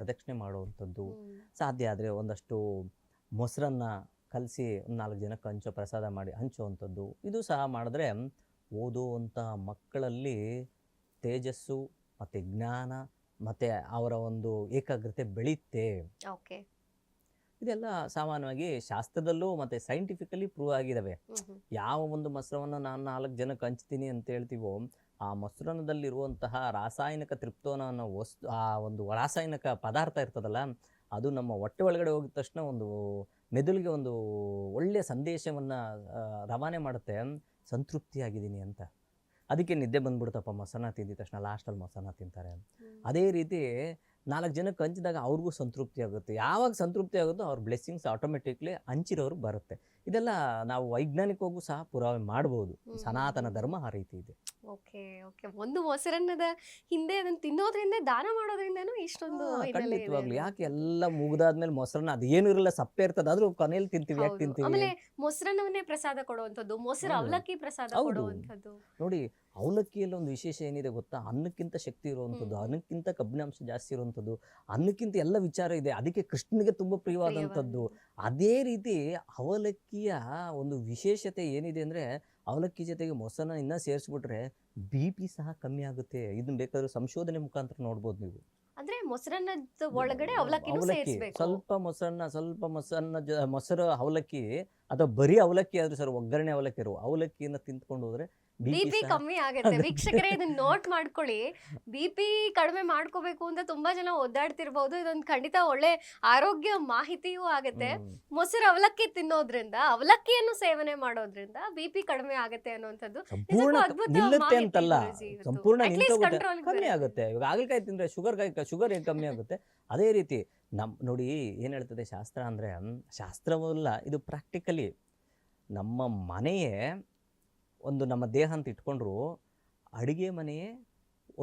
ಪ್ರದಕ್ಷಿಣೆ ಮಾಡುವಂಥದ್ದು. ಸಾಧ್ಯ ಆದರೆ ಒಂದಷ್ಟು ಮೊಸರನ್ನು ಕಲಸಿ ಒಂದು 4 ಜನಕ್ಕೆ ಹಂಚೋ ಪ್ರಸಾದ ಮಾಡಿ ಹಂಚುವಂಥದ್ದು. ಇದು ಸಹ ಮಾಡಿದ್ರೆ ಓದುವಂಥ ಮಕ್ಕಳಲ್ಲಿ ತೇಜಸ್ಸು ಮತ್ತು ಜ್ಞಾನ ಮತ್ತು ಅವರ ಒಂದು ಏಕಾಗ್ರತೆ ಬೆಳೆಯುತ್ತೆ. ಓಕೆ. ಇದೆಲ್ಲ ಸಾಮಾನ್ಯವಾಗಿ ಶಾಸ್ತ್ರದಲ್ಲೂ ಮತ್ತು ಸೈಂಟಿಫಿಕಲಿ ಪ್ರೂವ್ ಆಗಿದ್ದಾವೆ. ಯಾವ ಒಂದು ಮೊಸರವನ್ನು ನಾನು 4 ಜನಕ್ಕೆ ಹಂಚ್ತೀನಿ ಅಂತ ಹೇಳ್ತೀವೋ, ಆ ಮೊಸರನ್ನದಲ್ಲಿರುವಂತಹ ರಾಸಾಯನಿಕ ತೃಪ್ತೋನ ಅನ್ನೋ ಆ ಒಂದು ರಾಸಾಯನಿಕ ಪದಾರ್ಥ ಇರ್ತದಲ್ಲ, ಅದು ನಮ್ಮ ಹೊಟ್ಟೆ ಒಳಗಡೆ ಹೋಗಿದ ತಕ್ಷಣ ಒಂದು ಮೆದುಳಿಗೆ ಒಂದು ಒಳ್ಳೆಯ ಸಂದೇಶವನ್ನು ರವಾನೆ ಮಾಡುತ್ತೆ, ಸಂತೃಪ್ತಿಯಾಗಿದ್ದೀನಿ ಅಂತ. ಅದಕ್ಕೆ ನಿದ್ದೆ ಬಂದ್ಬಿಡ್ತಪ್ಪ ಮೊಸರನ್ನ ತಿಂದಿದ ತಕ್ಷಣ, ಲಾಸ್ಟಲ್ಲಿ ಮೊಸರನ್ನ ತಿಂತಾರೆ. ಅದೇ ರೀತಿ 4 ಜನಕ್ಕೆ ಹಂಚಿದಾಗ ಅವ್ರಿಗೂ ಸಂತೃಪ್ತಿ ಆಗುತ್ತೆ. ಯಾವಾಗ ಸಂತೃಪ್ತಿ ಆಗುತ್ತೋ ಅವ್ರ ಬ್ಲೆಸ್ಸಿಂಗ್ಸ್ ಆಟೋಮೆಟಿಕ್ಲಿ ಹಂಚಿರೋರು ಬರುತ್ತೆ. ಇದೆಲ್ಲ ನಾವು ವೈಜ್ಞಾನಿಕವಾಗೂ ಸಹ ಪುರಾವೆ ಮಾಡ್ಬೋದು. ಸನಾತನ ಧರ್ಮ ಆ ರೀತಿ ಇದೆ. Okay okay. ಒಂದು ಮೊಸರನ್ನದ ಹಿಂದೆ ಅದನ್ನು ತಿನ್ನೋದ್ರಿಂದ, ದಾನ ಮಾಡೋದ್ರಿಂದನೂ ಇಷ್ಟೊಂದು ಖಂಡಿತವಾಗ್ಲು. ಯಾಕೆ ಎಲ್ಲ ಮುಗಿದಾದ್ಮೇಲೆ ಮೊಸರನ್ನ ಅದೇನು ಇರಲ್ಲ, ಸಪ್ಪೆ ಇರ್ತದೆ, ಆದ್ರೂ ಕೊನೆಯಲ್ಲಿ ತಿಂತೀವಿ. ಯಾಕೆ ತಿಂತೀವಿ? ಆಮೇಲೆ ಮೊಸರನ್ನವನ್ನೇ ಪ್ರಸಾದ ಕೊಡುವಂಥದ್ದು, ಮೊಸರು ಅವಲಕ್ಕಿ ಪ್ರಸಾದ ಕೊಡುವಂಥದ್ದು. ನೋಡಿ, ಅವಲಕ್ಕಿಯಲ್ಲಿ ಒಂದು ವಿಶೇಷ ಏನಿದೆ ಗೊತ್ತಾ? ಅನ್ನಕ್ಕಿಂತ ಶಕ್ತಿ ಇರುವಂಥದ್ದು, ಅನ್ನಕ್ಕಿಂತ ಕಬ್ಬಿನಾಂಶ ಜಾಸ್ತಿ ಇರುವಂಥದ್ದು, ಅನ್ನಕ್ಕಿಂತ ಎಲ್ಲ ವಿಚಾರ ಇದೆ. ಅದಕ್ಕೆ ಕೃಷ್ಣನಿಗೆ ತುಂಬ ಪ್ರಿಯವಾದಂಥದ್ದು. ಅದೇ ರೀತಿ ಅವಲಕ್ಕಿಯ ಒಂದು ವಿಶೇಷತೆ ಏನಿದೆ ಅಂದರೆ, ಅವಲಕ್ಕಿ ಜೊತೆಗೆ ಮೊಸರನ್ನ ಇನ್ನೂ ಸೇರಿಸ್ಬಿಟ್ರೆ BP ಸಹ ಕಮ್ಮಿ ಆಗುತ್ತೆ. ಇದನ್ನ ಬೇಕಾದ್ರೆ ಸಂಶೋಧನೆ ಮುಖಾಂತರ ನೋಡ್ಬೋದು ನೀವು. ಅಂದ್ರೆ ಮೊಸರನ್ನದ ಒಳಗಡೆ ಅವಲಕ್ಕಿನೂ ಸೇರಿಸಬೇಕು. ಸ್ವಲ್ಪ ಮೊಸರು ಅವಲಕ್ಕಿ ಅಥವಾ ಬರೀ ಅವಲಕ್ಕಿ ಆದ್ರೂ ಸರ್, ಒಗ್ಗರಣೆ ಅವಲಕ್ಕಿ ಇರೋ ಅವಲಕ್ಕಿಯನ್ನು ತಿಂದ್ಕೊಂಡು ಹೋದ್ರೆ BP ಕಮ್ಮಿ ಆಗುತ್ತೆ. ವೀಕ್ಷಕರೇ, ಇದನ್ನ ನೋಟ್ ಮಾಡ್ಕೊಳ್ಳಿ. BP ಕಡಿಮೆ ಮಾಡ್ಕೋಬೇಕು ಅಂತ ತುಂಬಾ ಜನ ಒದ್ದಾಡ್ತಿರ್ಬಹುದು. ಇದೊಂದು ಖಂಡಿತ ಒಳ್ಳೆ ಆರೋಗ್ಯ ಮಾಹಿತಿಯೂ ಆಗುತ್ತೆ. ಮೊಸರು ಅವಲಕ್ಕಿ ತಿನ್ನೋದ್ರಿಂದ, ಅವಲಕ್ಕಿಯನ್ನು ಸೇವನೆ ಮಾಡೋದ್ರಿಂದ BP ಕಡಿಮೆ ಆಗುತ್ತೆ ಅನ್ನುವಂಥದ್ದು ನಿಲ್ಲುತ್ತೆ ಅಂತಲ್ಲ, ಸಂಪೂರ್ಣ ಕಮ್ಮಿ ಆಗುತ್ತೆ. ಇವಾಗ ಹಾಗಲಕಾಯಿ ತಿಂದ್ರೆ ಶುಗರ್ ಏನು ಕಮ್ಮಿ ಆಗುತ್ತೆ. ಅದೇ ರೀತಿ ನೋಡಿ ಏನು ಹೇಳ್ತದೆ ಶಾಸ್ತ್ರ ಅಂದರೆ, ಶಾಸ್ತ್ರವಲ್ಲ ಇದು ಪ್ರಾಕ್ಟಿಕಲಿ. ನಮ್ಮ ಮನೆಯೇ ಒಂದು, ನಮ್ಮ ದೇಹ ಅಂತ ಇಟ್ಕೊಂಡ್ರು ಅಡುಗೆ ಮನೆಯೇ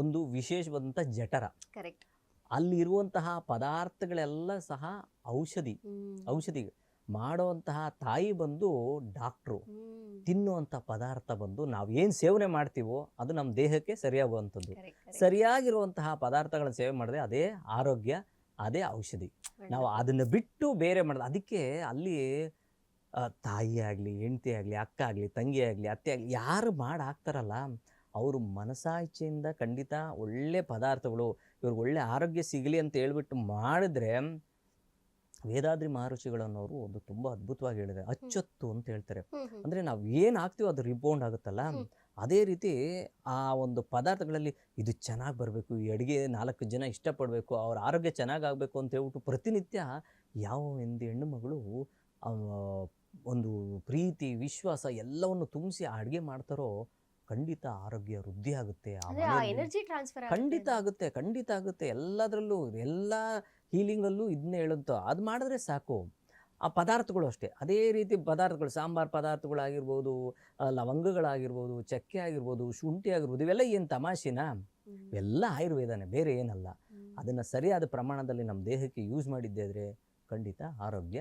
ಒಂದು ವಿಶೇಷವಾದಂಥ ಜಠರ. ಕರೆಕ್ಟ್. ಅಲ್ಲಿರುವಂತಹ ಪದಾರ್ಥಗಳೆಲ್ಲ ಸಹ ಔಷಧಿ ಮಾಡುವಂತಹ ತಾಯಿ ಬಂದು ಡಾಕ್ಟ್ರು, ತಿನ್ನುವಂಥ ಪದಾರ್ಥ ಬಂದು ನಾವೇನು ಸೇವನೆ ಮಾಡ್ತೀವೋ ಅದು ನಮ್ಮ ದೇಹಕ್ಕೆ ಸರಿಯಾಗುವಂಥದ್ದು. ಸರಿಯಾಗಿರುವಂತಹ ಪದಾರ್ಥಗಳನ್ನು ಸೇವೆ ಮಾಡಿದ್ರೆ ಅದೇ ಆರೋಗ್ಯ, ಅದೇ ಔಷಧಿ. ನಾವು ಅದನ್ನು ಬಿಟ್ಟು ಬೇರೆ ಮಾಡೋದು. ಅದಕ್ಕೆ ಅಲ್ಲಿ ತಾಯಿ ಆಗಲಿ, ಹೆಂಡತಿ ಆಗಲಿ, ಅಕ್ಕ ಆಗಲಿ, ತಂಗಿ ಆಗಲಿ, ಅತ್ತೆ ಆಗಲಿ, ಯಾರು ಮಾಡಿ ಹಾಕ್ತಾರಲ್ಲ ಅವರು ಮನಸಾಯಿಚೆಯಿಂದ ಖಂಡಿತ ಒಳ್ಳೆ ಪದಾರ್ಥಗಳು, ಇವ್ರಿಗೆ ಒಳ್ಳೆ ಆರೋಗ್ಯ ಸಿಗಲಿ ಅಂತ ಹೇಳ್ಬಿಟ್ಟು ಮಾಡಿದ್ರೆ, ವೇದಾದ್ರಿ ಮಹರ್ಷಿಗಳನ್ನವರು ಒಂದು ತುಂಬ ಅದ್ಭುತವಾಗಿ ಹೇಳಿದ್ದಾರೆ. ಅಚ್ಚೊತ್ತು ಅಂತ ಹೇಳ್ತಾರೆ. ಅಂದರೆ ನಾವು ಏನು ಹಾಕ್ತೀವೋ ಅದು ರಿಬೌಂಡ್ ಆಗುತ್ತಲ್ಲ, ಅದೇ ರೀತಿ ಆ ಒಂದು ಪದಾರ್ಥಗಳಲ್ಲಿ ಇದು ಚೆನ್ನಾಗಿ ಬರಬೇಕು, ಈ ಅಡುಗೆ 4 ಜನ ಇಷ್ಟಪಡಬೇಕು, ಅವ್ರ ಆರೋಗ್ಯ ಚೆನ್ನಾಗಾಗಬೇಕು ಅಂತ ಹೇಳ್ಬಿಟ್ಟು ಪ್ರತಿನಿತ್ಯ ಯಾವ ಒಂದು ಹೆಣ್ಣು ಮಗಳು ಒಂದು ಪ್ರೀತಿ, ವಿಶ್ವಾಸ ಎಲ್ಲವನ್ನು ತುಂಬಿಸಿ ಅಡುಗೆ ಮಾಡ್ತಾರೋ ಖಂಡಿತ ಆರೋಗ್ಯ ವೃದ್ಧಿ ಆಗುತ್ತೆ. ಖಂಡಿತ ಆಗುತ್ತೆ. ಎಲ್ಲದರಲ್ಲೂ, ಎಲ್ಲ ಹೀಲಿಂಗಲ್ಲೂ ಇದನ್ನೇ ಹೇಳುತ್ತೋ, ಅದು ಮಾಡಿದ್ರೆ ಸಾಕು. ಆ ಪದಾರ್ಥಗಳು ಅಷ್ಟೇ. ಅದೇ ರೀತಿ ಪದಾರ್ಥಗಳು, ಸಾಂಬಾರು ಪದಾರ್ಥಗಳಾಗಿರ್ಬೋದು, ಲವಂಗಗಳಾಗಿರ್ಬೋದು, ಚಕ್ಕೆ ಆಗಿರ್ಬೋದು, ಶುಂಠಿ ಆಗಿರ್ಬೋದು, ಇವೆಲ್ಲ ಏನು ತಮಾಷೆನಾ? ಇವೆಲ್ಲ ಆಯುರ್ವೇದನೇ, ಬೇರೆ ಏನಲ್ಲ. ಅದನ್ನು ಸರಿಯಾದ ಪ್ರಮಾಣದಲ್ಲಿ ನಮ್ಮ ದೇಹಕ್ಕೆ ಯೂಸ್ ಮಾಡಿದ್ದೇ ಖಂಡಿತ ಆರೋಗ್ಯ